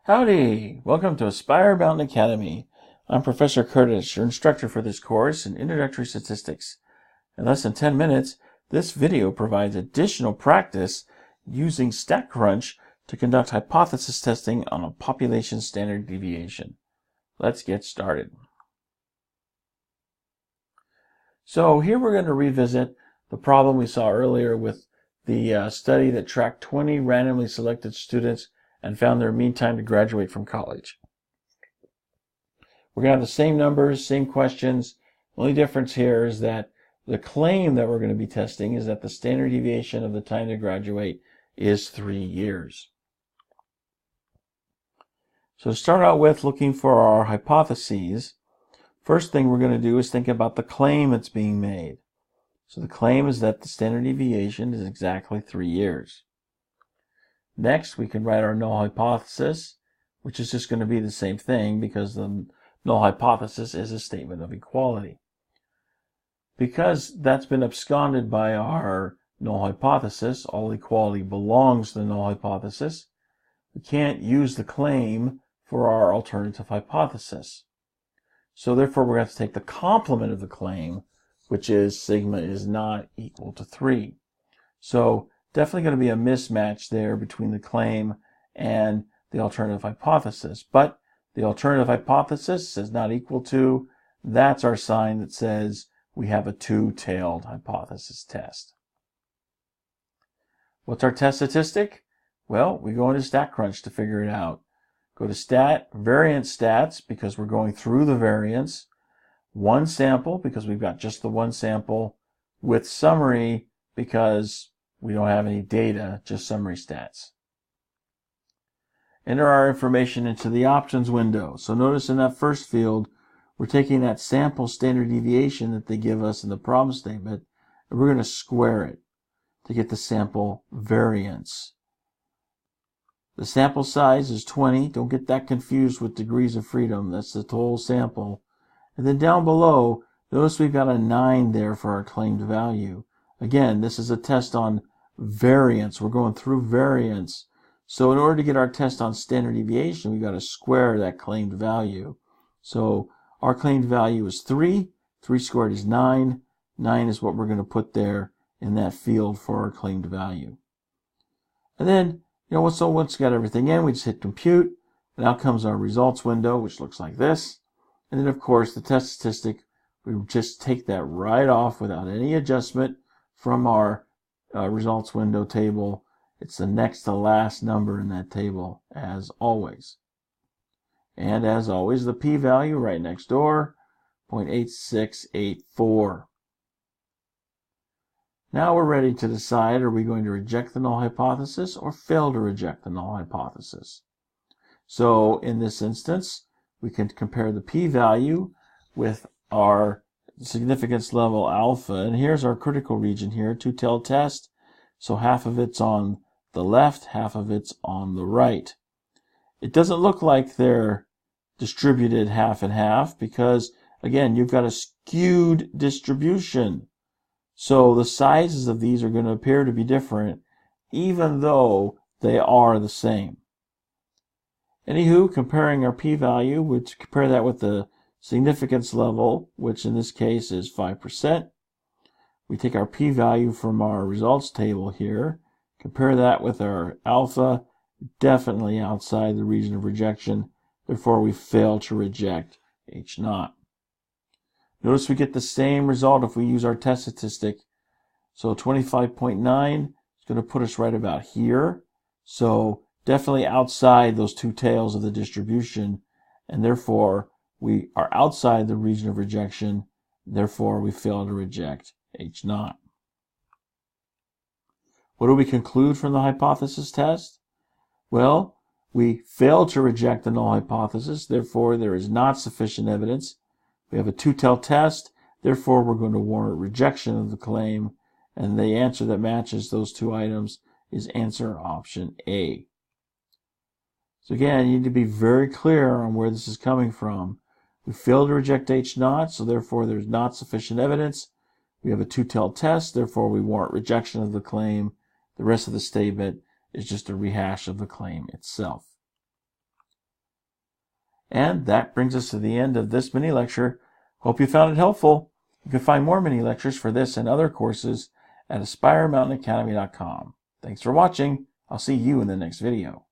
Howdy! Welcome to Aspire Mountain Academy. I'm Professor Curtis, your instructor for this course in Introductory Statistics. In less than 10 minutes, this video provides additional practice using StatCrunch to conduct hypothesis testing on a population standard deviation. Let's get started. So here we're going to revisit the problem we saw earlier with the study that tracked 20 randomly selected students and found their mean time to graduate from college. We're going to have the same numbers, same questions. The only difference here is that the claim that we're going to be testing is that the standard deviation of the time to graduate is 3 years. So to start out with looking for our hypotheses, first thing we're going to do is think about the claim that's being made. So the claim is that the standard deviation is exactly 3 years. Next, we can write our null hypothesis, which is just going to be the same thing because the null hypothesis is a statement of equality. Because that's been absconded by our null hypothesis, all equality belongs to the null hypothesis, we can't use the claim for our alternative hypothesis. So therefore, we're going to have to take the complement of the claim, which is sigma is not equal to 3. So definitely going to be a mismatch there between the claim and the alternative hypothesis. But the alternative hypothesis is not equal to, that's our sign that says we have a two-tailed hypothesis test. What's our test statistic? Well, we go into StatCrunch to figure it out. Go to Stat, Variance Stats, because we're going through the variance. One sample, because we've got just the one sample. With Summary, because we don't have any data, just summary stats. Enter our information into the options window. So notice in that first field, we're taking that sample standard deviation that they give us in the problem statement, and we're going to square it to get the sample variance. The sample size is 20. Don't get that confused with degrees of freedom. That's the total sample. And then down below, notice we've got a 9 there for our claimed value. Again, this is a test on variance. We're going through variance. So in order to get our test on standard deviation, we've got to square that claimed value. So our claimed value is 3. 3 squared is 9. 9 is what we're going to put there in that field for our claimed value. And then, once we got everything in, we just hit compute. And out comes our results window, which looks like this. And then, of course, the test statistic, we just take that right off without any adjustment from our results window table. It's the next to last number in that table, as always. And as always, the p-value right next door, 0.8684. Now we're ready to decide, are we going to reject the null hypothesis or fail to reject the null hypothesis? So in this instance, we can compare the p-value with our significance level alpha, and here's our critical region here, two-tailed test. So half of it's on the left, half of it's on the right. It doesn't look like they're distributed half and half because, again, you've got a skewed distribution. So the sizes of these are going to appear to be different, even though they are the same. Anywho, comparing our p-value, we compare that with the significance level, which in this case is 5%. We take our p-value from our results table here, compare that with our alpha, definitely outside the region of rejection, therefore we fail to reject H0. Notice we get the same result if we use our test statistic. So 25.9 is going to put us right about here. So definitely outside those two tails of the distribution, and therefore we are outside the region of rejection, therefore we fail to reject H0. What do we conclude from the hypothesis test? Well, we fail to reject the null hypothesis, therefore there is not sufficient evidence. We have a two-tailed test, therefore we're going to warrant rejection of the claim, and the answer that matches those two items is answer option A. So again, you need to be very clear on where this is coming from. We failed to reject H0, so therefore there's not sufficient evidence. We have a two-tailed test, therefore we warrant rejection of the claim. The rest of the statement is just a rehash of the claim itself. And that brings us to the end of this mini lecture. Hope you found it helpful. You can find more mini lectures for this and other courses at AspireMountainAcademy.com. Thanks for watching. I'll see you in the next video.